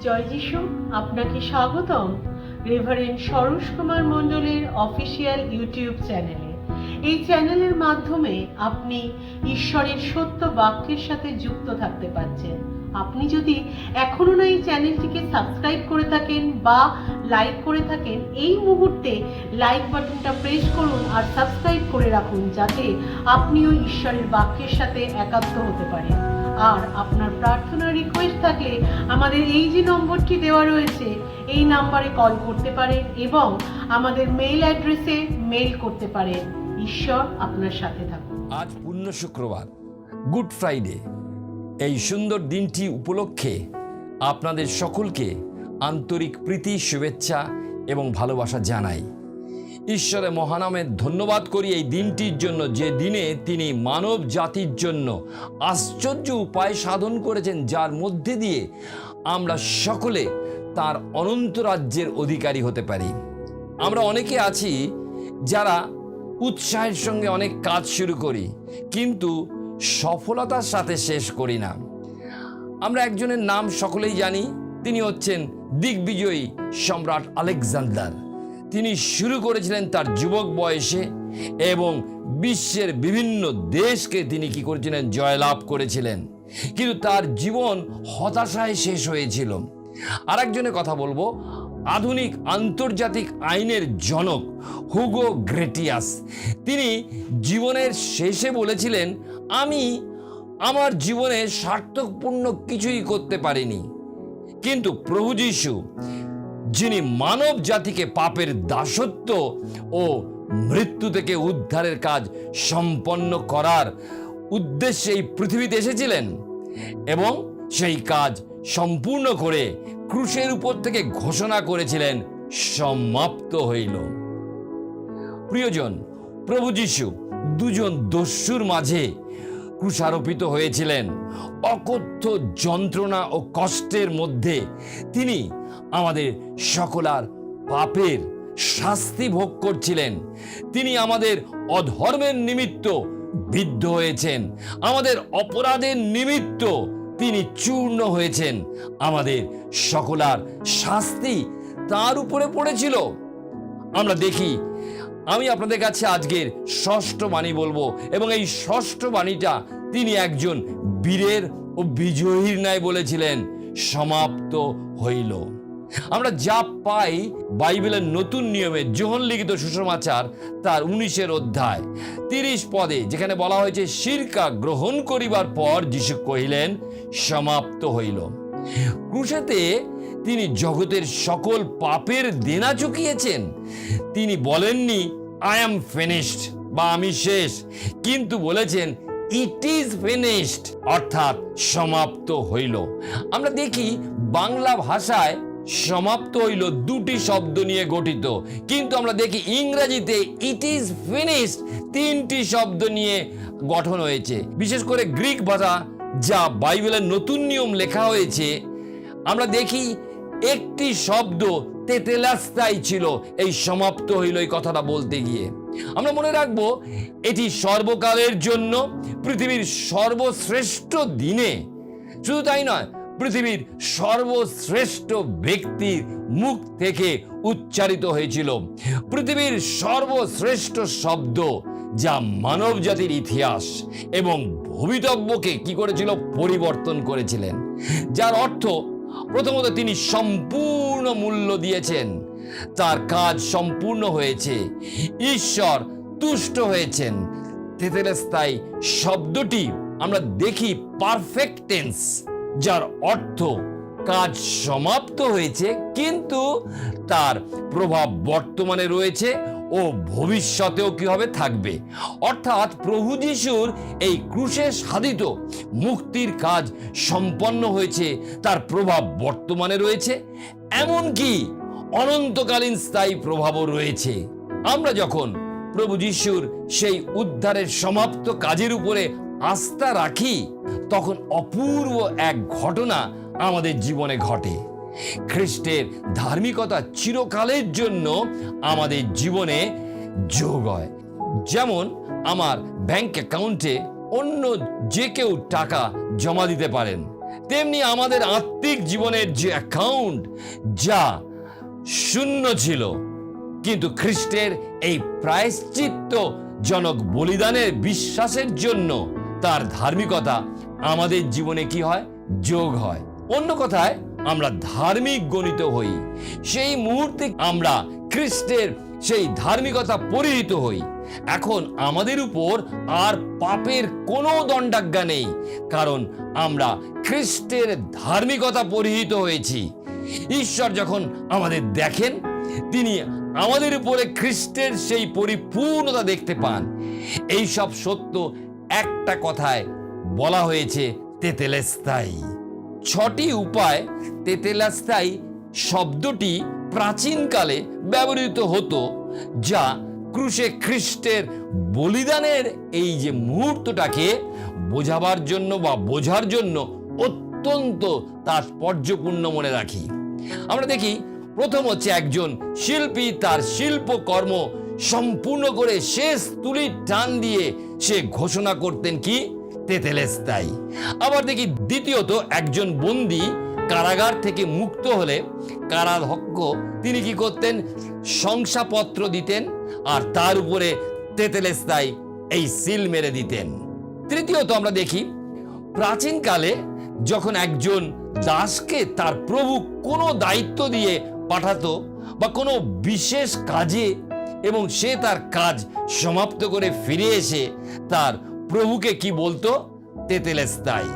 জয় যিশু, আপনাকে স্বাগতম রেভারেন্ড সরোজ কুমার মণ্ডলের অফিসিয়াল ইউটিউব চ্যানেলে। এই চ্যানেলের মাধ্যমে আপনি ঈশ্বরের সত্য বাক্যের সাথে যুক্ত থাকতে পারছেন। আপনি যদি এখনো না এই চ্যানেলটিকে সাবস্ক্রাইব করে থাকেন বা লাইক করে থাকেন, এই মুহূর্তে লাইক বাটনটা প্রেস করুন আর সাবস্ক্রাইব করে রাখুন, যাতে আপনিও ঈশ্বরের বাক্যের সাথে একাত্ম হতে পারেন। আর আপনার প্রার্থনার রিকোয়েস্ট থাকলে আমাদের এই যে নম্বরটি দেওয়া রয়েছে, এই নাম্বারে কল করতে পারেন এবং আমাদের মেইল অ্যাড্রেসে মেইল করতে পারেন। ঈশ্বর আপনার সাথে থাকুন। আজ পূর্ণ শুক্রবার, গুড ফ্রাইডে। এই সুন্দর দিনটি উপলক্ষে আপনাদের সকলকে আন্তরিক প্রীতি, শুভেচ্ছা এবং ভালোবাসা জানাই। ঈশ্বরের মহানামে ধন্যবাদ করি এই দিনটির জন্য, যে দিনে তিনি মানব জাতির জন্য আশ্চর্য উপায় সাধন করেছেন, যার মধ্যে দিয়ে আমরা সকলে তার অনন্ত রাজ্যের অধিকারী হতে পারি। আমরা অনেকে আছি যারা উৎসাহের সঙ্গে অনেক কাজ শুরু করি, কিন্তু সফলতার সাথে শেষ করি না। আমরা একজনের নাম সকলেই জানি, তিনি হচ্ছেন দিগ্বিজয়ী সম্রাট আলেকজান্ডার। তিনি শুরু করেছিলেন তার যুবক বয়সে এবং বিশ্বের বিভিন্ন দেশকে তিনি কি করেছিলেন, জয়লাভ করেছিলেন, কিন্তু তার জীবন হতাশায় শেষ হয়েছিল। আর একজনের কথা বলবো, আধুনিক আন্তর্জাতিক আইনের জনক হুগো গ্রেটিয়াস। তিনি জীবনের শেষে বলেছিলেন, আমি আমার জীবনে সার্থকপূর্ণ কিছুই করতে পারিনি, কিন্তু প্রভু যীশু, যিনি মানব জাতিকে পাপের দাসত্ব ও মৃত্যু থেকে উদ্ধারের কাজ সম্পন্ন করার উদ্দেশ্যে এই পৃথিবীতে এসেছিলেন এবং সেই কাজ সম্পূর্ণ করে ক্রুশের উপর থেকে ঘোষণা করেছিলেন, সমাপ্ত হইল। প্রিয়জন, প্রভু যীশু দুজন দস্যুর মাঝে ক্রুশারোপিত হয়েছিলেন। অকথ্য যন্ত্রণা ও কষ্টের মধ্যে তিনি আমাদের সকলার পাপের শাস্তি ভোগ করছিলেন। তিনি আমাদের অধর্মের নিমিত্ত বিদ্ধ হয়েছেন, আমাদের অপরাধের নিমিত্ত তিনি চূর্ণ হয়েছেন। আমাদের সকলার শাস্তি তার উপরে পড়েছিল। আমরা দেখি, আমি আপনাদের কাছে আজকের ষষ্ঠ বাণী বলবো, এবং এই ষষ্ঠ বাণীটা তিনি একজন বীরের ও বিজয়ীর ন্যায় বলেছিলেন, সমাপ্ত হইল। আমরা যা পাই বাইবেলের নতুন নিয়মে যোহন লিখিত সুসমাচার তার 19 অধ্যায় 30 পদে, যেখানে বলা হয়েছে, সিরকা গ্রহণ করিবার পর যীশু কহিলেন, সমাপ্ত হইল। ক্রুশেতে তিনি জগতের সকল পাপের দেনা চুকিয়েছেন। তিনি বলেননি, আই অ্যাম ফিনিশড বা আমি শেষ, কিন্তু বলেছেন, ইট ইজ ফিনিশড, অর্থাৎ সমাপ্ত হইল। আমরা দেখি বাংলা ভাষায় সমাপ্ত হইল দুটি শব্দ নিয়ে গঠিত, কিন্তু আমরা দেখি ইংরেজিতে ইট ইজ ফিনিশড তিনটি শব্দ নিয়ে গঠন হয়েছে। বিশেষ করে গ্রিক ভাষা, যা বাইবেলের নতুন নিয়ম লেখা হয়েছে, আমরা দেখি একটি শব্দ তেতেলাস্তাই ছিল এই সমাপ্ত হইল এই কথাটা বলতে গিয়ে। আমরা মনে রাখবো, এটি সর্বকালের জন্য পৃথিবীর সর্বশ্রেষ্ঠ দিনে, শুধু তাই নয়, পৃথিবীর সর্বশ্রেষ্ঠ ব্যক্তির মুখ থেকে উচ্চারিত হয়েছিল। পৃথিবীর সর্বশ্রেষ্ঠ শব্দ, যা মানব জাতির ইতিহাস এবং ভবিতব্যকে কি করেছিল, পরিবর্তন করেছিলেন। যার অর্থ, প্রথমত তিনি সম্পূর্ণ মূল্য দিয়েছেন, তার কাজ সম্পূর্ণ হয়েছে, ঈশ্বর তুষ্ট হয়েছেন। তেতেলেস্তাই শব্দটি আমরা দেখি পারফেক্ট টেন্স, যার অর্থ কাজ সমাপ্ত হয়েছে, কিন্তু তার প্রভাব বর্তমানে রয়েছে ও ভবিষ্যতেও কি হবে, থাকবে। অর্থাৎ প্রভু যীশুর এই ক্রুশে সাধিত মুক্তির কাজ সম্পন্ন হয়েছে, তার প্রভাব বর্তমানে রয়েছে, এমনকি অনন্তকালীন স্থায়ী প্রভাবও রয়েছে। আমরা যখন প্রভু যীশুর সেই উদ্ধারের সমাপ্ত কাজের উপরে আস্থা রাখি, তখন অপূর্ব এক ঘটনা আমাদের জীবনে ঘটে। খ্রিস্টের ধার্মিকতা চিরকালের জন্য আমাদের জীবনে যোগ হয়। যেমন আমার ব্যাংক অ্যাকাউন্টে অন্য যে কেউ টাকা জমা দিতে পারেন, তেমনি আমাদের আত্মিক জীবনের যে অ্যাকাউন্ট যা শূন্য ছিল, কিন্তু খ্রিস্টের এই প্রায়শ্চিত্তজনক বলিদানের বিশ্বাসের জন্য তার ধার্মিকতা আমাদের জীবনে কি হয়? যোগ হয়। অন্য কথায় আমরা ধার্মিক গণিত হই। সেই মুহূর্তে আমরা খ্রিস্টের সেই ধার্মিকতা পরিহিত হই। এখন আমাদের উপর আর পাপের কোনো দণ্ডাজ্ঞা নেই, কারণ আমরা খ্রিস্টের ধার্মিকতা পরিহিত হয়েছি। ঈশ্বর যখন আমাদের দেখেন, তিনি আমাদের উপরে খ্রিস্টের সেই পরিপূর্ণতা দেখতে পান। এই সব সত্য একটা কথায় বলা হয়েছে তেতেলেস্তাই। 6টি উপায় তেতেলেস্তাই শব্দটি প্রাচীনকালে ব্যবহৃত হতো, যা ক্রুশে খ্রিস্টের বলিদানের এই যে মুহূর্তটাকে বোঝাবার জন্য বা বোঝার জন্য অত্যন্ত তাৎপর্যপূর্ণ মনে রাখি। আমরা দেখি, প্রথম হচ্ছে একজন শিল্পী তার শিল্পকর্ম সম্পূর্ণ করে শেষ তুলির টান দিয়ে সে ঘোষণা করতেন কি? তেতেলেস্তাই। আবার দেখি দ্বিতীয়ত, একজন বন্দী কারাগার থেকে মুক্ত হলে কারাধ্যক্ষ তিনি কি করতেন? শংসাপত্র দিতেন আর তার উপরে তেতেলেস্তাই এই সিল মেরে দিতেন। তৃতীয়ত আমরা দেখি, প্রাচীনকালে যখন একজন দাসকে তার প্রভু কোনো দায়িত্ব দিয়ে পাঠাতো বা কোনো বিশেষ কাজে, এবং সে তার কাজ সমাপ্ত করে ফিরে এসে তার প্রভুকে কি বলতো? তেতেলেস্তাই।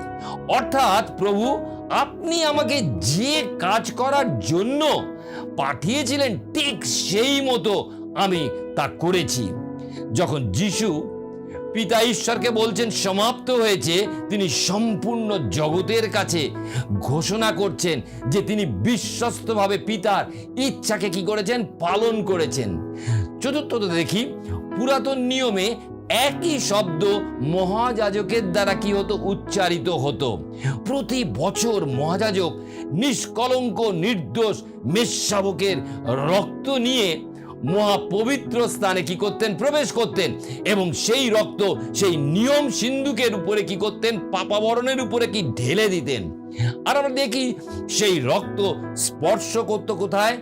অর্থাৎ, প্রভু আপনি আমাকে যে কাজ করার জন্য পাঠিয়েছিলেন ঠিক সেই মতো আমি তা করেছি। যখন যিশু পিতা ঈশ্বরকে বলছেন সমাপ্ত হয়েছে, তিনি সম্পূর্ণ জগতের কাছে ঘোষণা করছেন যে তিনি বিশ্বস্তভাবে পিতার ইচ্ছাকে কি করেছেন? পালন করেছেন। চতুর্থত দেখি, পুরাতন নিয়মে একই শব্দ মহাযাজকের দ্বারা কি হতো? উচ্চারিত হতো। প্রতি বছর মহাযাজক নিষ্কলঙ্ক নির্দোষ মেষশাবকের রক্ত নিয়ে মহাপবিত্র স্থানে কি করতেন? প্রবেশ করতেন, এবং সেই রক্ত সেই নিয়ম সিন্ধুকের উপরে কি করতেন? পাপাবরণের উপরে কি ঢেলে দিতেন। আর আমরা দেখি সেই রক্ত স্পর্শ করত কোথায়?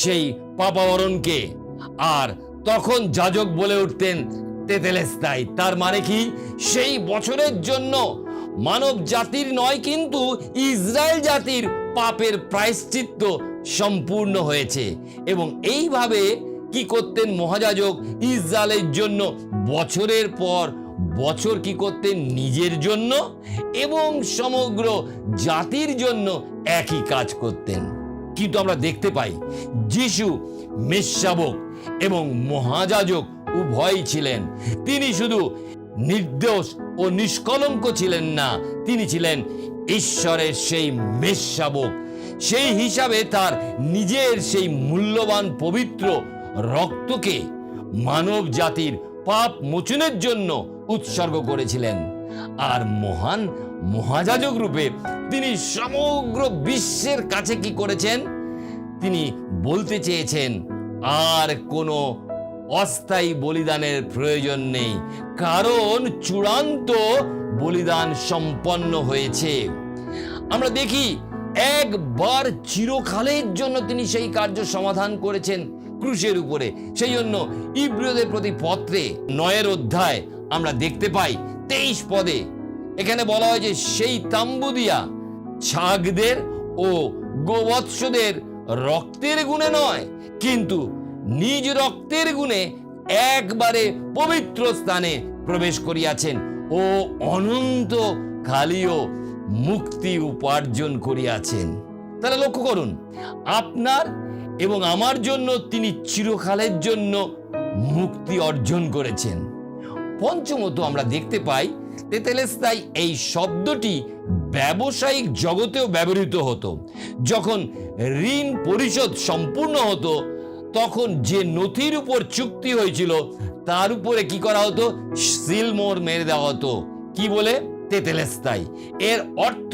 সেই পাপাবরণকে। আর তখন যাজক বলে উঠতেন তেতেলেস্তাই। তার মানে কি? সেই বছরের জন্য মানব জাতির নয়, কিন্তু ইসরায়েল জাতির পাপের প্রায়শ্চিত্ত সম্পূর্ণ হয়েছে। এবং এইভাবে কি করতেন মহাযাজক? ইসরায়েলের জন্য বছরের পর বছর কি করতেন? নিজের জন্য এবং সমগ্র জাতির জন্য একই কাজ করতেন। কিন্তু আমরা দেখতে পাই যিশু মেষশাবক এবং মহাযাজক উভয়ই ছিলেন। তিনি শুধু নির্দোষ ও নিষ্কলঙ্ক ছিলেন না, তিনি ছিলেন ঈশ্বরের সেই মেষশাবক। সেই হিসাবে তার নিজের সেই মূল্যবান পবিত্র রক্তকে মানব জাতির পাপ মোচনের জন্য উৎসর্গ করেছিলেন। আর মহান মহাযাজক রূপে তিনি সমগ্র বিশ্বের কাছে কি করেছেন? তিনি বলতে চেয়েছেন আর কোনো অস্থায়ী বলিদানের প্রয়োজন নেই, কারণ চূড়ান্ত বলিদান সম্পন্ন হয়েছে। আমরা দেখি একবার চিরকালের জন্য তিনি সেই কার্য সমাধান করেছেন ক্রুশের উপরে। সেই জন্য ইব্রিয়দের প্রতি পত্রে 9 অধ্যায় আমরা দেখতে পাই 23 পদে এখানে বলা হয় যে সেই তাম্বু দিয়া ছাগদের ও গোবৎসদের রক্তের গুণে নয়, কিন্তু নিজ রক্তের গুণে একবারে পবিত্র স্থানে প্রবেশ করিয়াছেন ও অনন্ত কালীয় মুক্তি উপার্জন করিয়াছেন। তাহলে লক্ষ্য করুন, আপনার এবং আমার জন্য তিনি চিরকালের জন্য মুক্তি অর্জন করেছেন। পঞ্চমত আমরা দেখতে পাই তেতেলেস্তাই এই শব্দটি ব্যবসায়িক জগতেও ব্যবহৃত হতো। যখন ঋণ পরিশোধ সম্পূর্ণ হতো, তখন যে নথির উপর চুক্তি হয়েছিল তার উপরে কি করা হতো? সিলমোহর মেরে দেওয়া হতো। কি বলে? তেতেলেস্তাই। এর অর্থ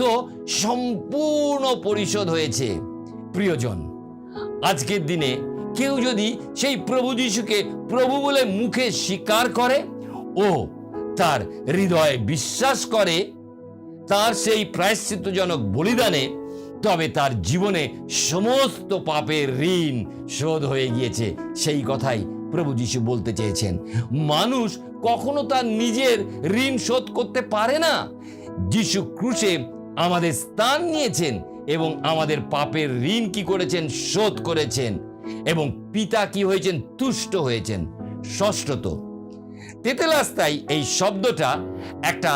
সম্পূর্ণ পরিশোধ হয়েছে। প্রিয়জন, আজকের দিনে কেউ যদি সেই প্রভু যিশুকে প্রভু বলে মুখে স্বীকার করে ও তার হৃদয়ে বিশ্বাস করে, তার সেই প্রায়শ্চিত্তজনক বলিদানে, তবে তার জীবনে সমস্ত পাপের ঋণ শোধ হয়ে গিয়েছে। সেই কথাই প্রভু যীশু বলতে চেয়েছেন। মানুষ কখনো তার নিজের ঋণ শোধ করতে পারে না। যীশু ক্রুশে আমাদের স্থান নিয়েছেন এবং আমাদের পাপের ঋণ কি করেছেন? শোধ করেছেন। এবং পিতা কি হয়েছেন? তুষ্ট হয়েছেন। ষষ্ঠত, তেতেলাস্তাই এই শব্দটা একটা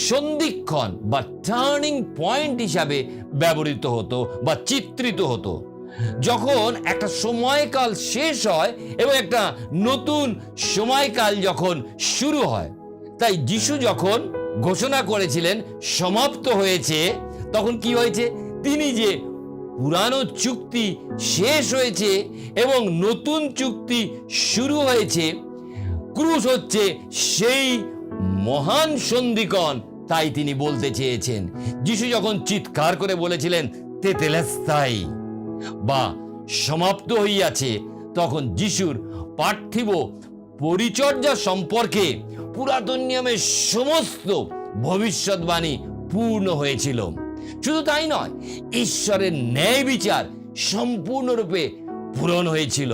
সন্ধিক্ষণ বা টার্নিং পয়েন্ট হিসাবে ব্যবহৃত হতো বা চিত্রিত হতো। যখন একটা সময়কাল শেষ হয় এবং একটা নতুন সময়কাল যখন শুরু হয়। তাই যিশু যখন ঘোষণা করেছিলেন সমাপ্ত হয়েছে, তখন কি হয়েছে? তিনি যে পুরানো চুক্তি শেষ হয়েছে এবং নতুন চুক্তি শুরু হয়েছে, ক্রুশ হচ্ছে সেই মহান সন্ধিক্ষণ, তাই তিনি বলতে চেয়েছেন। যিশু যখন চিৎকার করে বলেছিলেন তেতেলেস্তাই বা সমাপ্ত হইয়াছে, তখন যিশুর পার্থিব পরিচর্যা সম্পর্কে পুরাতন নিয়মের সমস্ত ভবিষ্যৎবাণী পূর্ণ হয়েছিল। শুধু তাই নয়, ঈশ্বরের ন্যায় বিচার সম্পূর্ণরূপে পূরণ হয়েছিল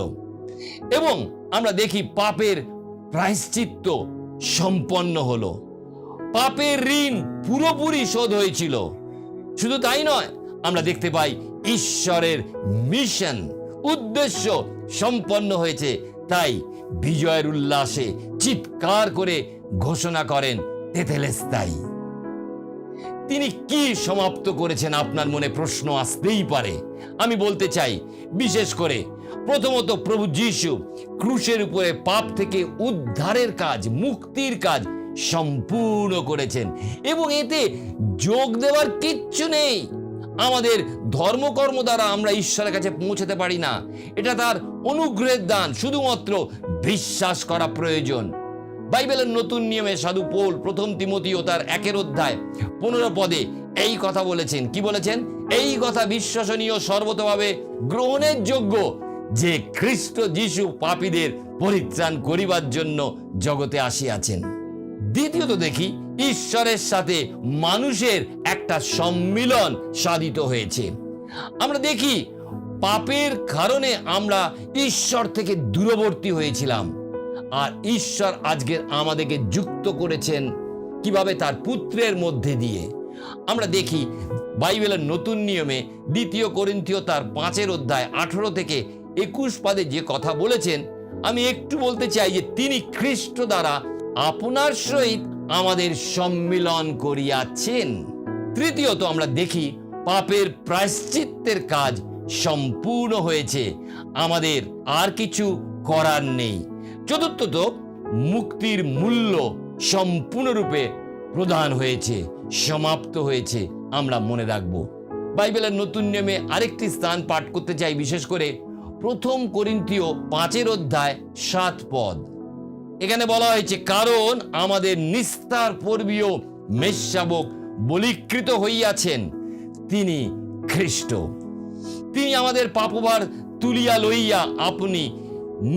এবং আমরা দেখি পাপের প্রায়শ্চিত্ত সম্পন্ন হলো। পাপের ঋণ পুরোপুরি শোধ হয়েছিল। শুধু তাই নয়, আমরা দেখতে পাই ঈশ্বরের মিশন, উদ্দেশ্য সম্পন্ন হয়েছে। তাই বিজয়ের উল্লাসে চিৎকার করে ঘোষণা করেন তেতেলেস্তাই। তিনি কি সমাপ্ত করেছেন? আপনার মনে প্রশ্ন আসতেই পারে। আমি বলতে চাই, বিশেষ করে প্রথমত প্রভু যীশু ক্রুশের উপরে পাপ থেকে উদ্ধারের কাজ, মুক্তির কাজ সম্পূর্ণ করেছেন এবং এতে যোগ দেওয়ার কিচ্ছু নেই। আমাদের ধর্মকর্ম দ্বারা আমরা ঈশ্বরের কাছে পৌঁছাতে পারি না। এটা তার অনুগ্রহের দান, শুধুমাত্র বিশ্বাস করা প্রয়োজন। বাইবেলের নতুন নিয়মে সাধু পৌল প্রথম তিমোথেও তার 1:15 পদে এই কথা বলেছেন। কি বলেছেন? এই কথা বিশ্বসনীয়, সর্বতভাবে গ্রহণের যোগ্য যে খ্রিস্ট যীশু পাপীদের পরিত্রাণ করিবার জন্য জগতে আসিয়াছেন। দ্বিতীয়ত দেখি, ঈশ্বরের সাথে মানুষের একটা সম্মিলন সাধিত হয়েছে। আমরা দেখি পাপের কারণে আমরা ঈশ্বর থেকে দূরবর্তী হয়েছিলাম, আর ঈশ্বর আজকের আমাদেরকে যুক্ত করেছেন কিভাবে? তার পুত্রের মধ্যে দিয়ে। আমরা দেখি বাইবেলের নতুন নিয়মে 2 করিন্থীয় তার 5:18 থেকে 21 পদে যে কথা বলেছেন, আমি একটু বলতে চাই যে তিনি খ্রিস্ট দ্বারা আপনার সহিত আমাদের সম্মিলন করিয়াছেন। তৃতীয়ত আমরা দেখি পাপের প্রায়শ্চিত্তের কাজ সম্পূর্ণ হয়েছে, আমাদের আর কিছু করার নেই। চতুর্থত, মুক্তির মূল্য সম্পূর্ণরূপে প্রদান হয়েছে, সমাপ্ত হয়েছে। আমরা মনে রাখব। বাইবেলের নতুন নিয়মে আরেকটি স্থান পাঠ করতে চাই, বিশেষ করে 1 করিন্থীয় 5:7 পদ। এখানে বলা হয়েছে, কারণ আমাদের নিস্তার পূর্বীয় মেষশাবক বলীকৃত হইয়াছেন, তিনি খ্রিস্ট। তিনি আমাদের পাপভার তুলিয়া লইয়া আপনি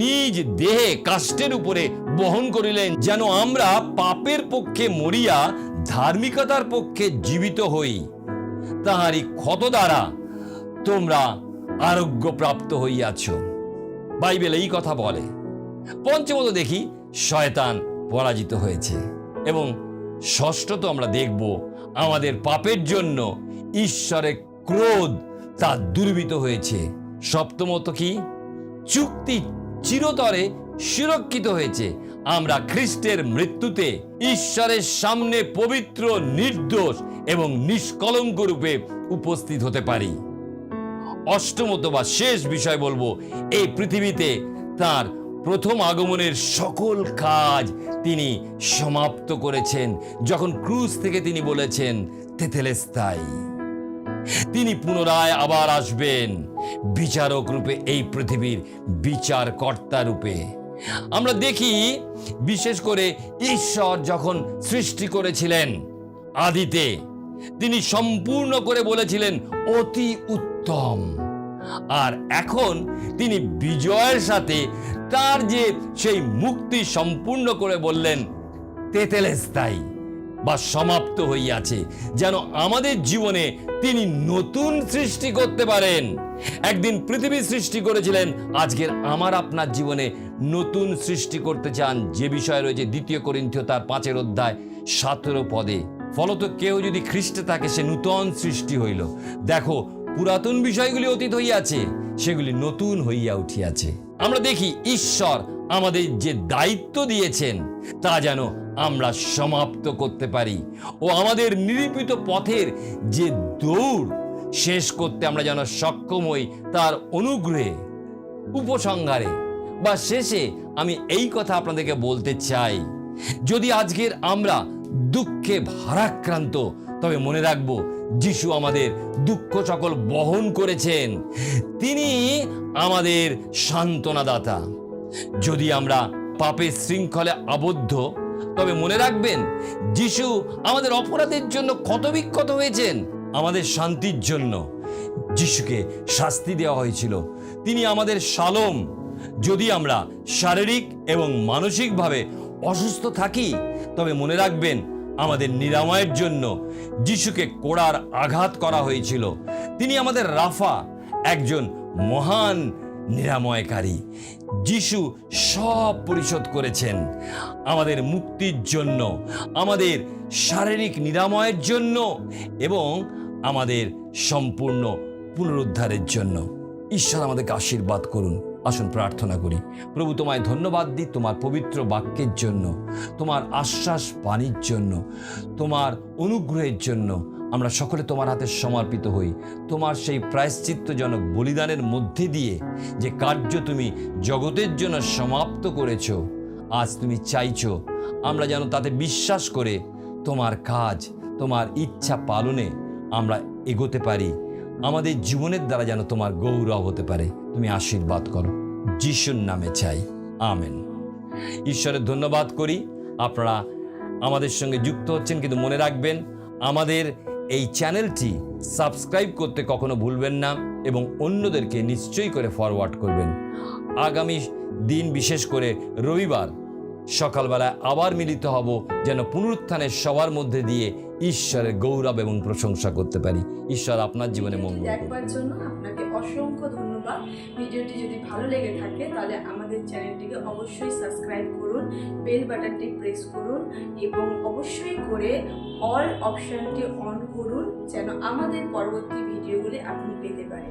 নিজ দেহে কাষ্ঠের উপরে বহন করিলেন, যেন আমরা পাপের পক্ষে মরিয়া ধার্মিকতার পক্ষে জীবিত হই। তাহারই ক্ষত দ্বারা তোমরা আরোগ্য প্রাপ্ত হইয়াছ। বাইবেল এই কথা বলে। পঞ্চমত দেখি, শয়তান পরাজিত হয়েছে। এবং ষষ্ঠত আমরা দেখব, আমাদের পাপের জন্য ঈশ্বরের ক্রোধ তা দূরীভূত হয়েছে। সপ্তমত কি? চুক্তি চিরতরে সুরক্ষিত হয়েছে। আমরা খ্রিস্টের মৃত্যুতে ঈশ্বরের সামনে পবিত্র, নির্দোষ এবং নিষ্কলঙ্ক রূপে উপস্থিত হতে পারি। অষ্টমত বা শেষ বিষয় বলবো, এই পৃথিবীতে তার প্রথম আগমনের সকল কাজ তিনি সমাপ্ত করেছেন, যখন ক্রুশ থেকে তিনি বলেছেন তেতেলেস্তাই। তিনি পুনরায় আবার আসবেন বিচারক রূপে, এই পৃথিবীর বিচারকর্তা রূপে। আমরা দেখি বিশেষ করে ঈশ্বর যখন সৃষ্টি করেছিলেন আদিতে, তিনি সম্পূর্ণ করে বলেছিলেন অতি উত্তম। আর এখন তিনি বিজয়ের সাথে তার যে সেই মুক্তি সম্পূর্ণ করে বললেন তেতেলেস্তাই, বা সমাপ্ত হইয়াছে, যেন আমাদের জীবনে তিনি নতুন সৃষ্টি করতে পারেন। একদিন পৃথিবী সৃষ্টি করেছিলেন, আজকের আমার আপনার জীবনে নতুন সৃষ্টি করতে চান, যে বিষয় রয়েছে 2 কোরিন্থীয় তার 5 অধ্যায় 17 পদে। ফলত কেউ যদি খ্রিস্টে থাকে সে নূতন সৃষ্টি হইল, দেখো পুরাতন বিষয়গুলি অতীত হইয়াছে, সেগুলি নতুন হইয়া উঠিয়াছে। আমরা দেখি ঈশ্বর আমাদের যে দায়িত্ব দিয়েছেন তা যেন আমরা সমাপ্ত করতে পারি, ও আমাদের নিরূপিত পথের যে দৌড় শেষ করতে আমরা যেন সক্ষম হই তার অনুগ্রহে। উপসংহারে বা শেষে আমি এই কথা আপনাদেরকে বলতে চাই, যদি আজকের আমরা দুঃখে ভারাক্রান্ত, তবে মনে রাখবো যিশু আমাদের দুঃখ সকল বহন করেছেন, তিনি আমাদের সান্ত্বনাদাতা। যদি আমরা পাপের শৃঙ্খলে আবদ্ধ, তবে মনে রাখবেন যিশু আমাদের অপরাধের জন্য ক্ষতবিক্ষত হয়েছেন, আমাদের শান্তির জন্য যিশুকে শাস্তি দেওয়া হয়েছিল, তিনি আমাদের শালোম। যদি আমরা শারীরিক এবং মানসিকভাবে অসুস্থ থাকি, তবে মনে রাখবেন আমাদের নিরাময়ের জন্য যিশুকে কোড়ার আঘাত করা হয়েছিল, তিনি আমাদের রাফা, একজন মহান নিরাময়কারী। যিশু সব পরিশোধ করেছেন আমাদের মুক্তির জন্য, আমাদের শারীরিক নিরাময়ের জন্য এবং আমাদের সম্পূর্ণ পুনরুদ্ধারের জন্য। ঈশ্বর আমাদেরকে আশীর্বাদ করুন। আসুন প্রার্থনা করি। প্রভু, তোমায় ধন্যবাদ দিই তোমার পবিত্র বাক্যের জন্য, তোমার আশ্বাস বাণীর জন্য, তোমার অনুগ্রহের জন্য। আমরা সকলে তোমার হাতে সমর্পিত হই। তোমার সেই প্রায়শ্চিত্তজনক বলিদানের মধ্যে দিয়ে যে কার্য তুমি জগতের জন্য সমাপ্ত করেছো, আজ তুমি চাইছো আমরা যেন তাতে বিশ্বাস করে তোমার কাজ, তোমার ইচ্ছা পালনে আমরা এগোতে পারি। আমাদের জীবনের দ্বারা যেন তোমার গৌরব হতে পারে। তুমি আশীর্বাদ করো, যিশুর নামে চাই, আমেন। ঈশ্বরের ধন্যবাদ করি আপনারা আমাদের সঙ্গে যুক্ত হচ্ছেন, কিন্তু মনে রাখবেন আমাদের এই চ্যানেলটি সাবস্ক্রাইব করতে কখনো ভুলবেন না এবং অন্যদেরকে নিশ্চয়ই করে ফরওয়ার্ড করবেন। আগামী দিন বিশেষ করে রবিবার সকালবেলায় আবার মিলিত হব, যেন পুনরুত্থানের সবার মধ্যে দিয়ে ঈশ্বরের গৌরব এবং প্রশংসা করতে পারি। ঈশ্বর আপনার জীবনে মঙ্গল করুন। দেখবার জন্য আপনাকে অসংখ্য ধন্যবাদ। ভিডিওটি যদি ভালো লেগে থাকে তাহলে আমাদের চ্যানেলটিকে অবশ্যই সাবস্ক্রাইব করুন, বেল বাটনটি প্রেস করুন এবং অবশ্যই করে অল অপশনটি অন করুন, যেন আমাদের পরবর্তী ভিডিওগুলি আপনি পেতে পারেন।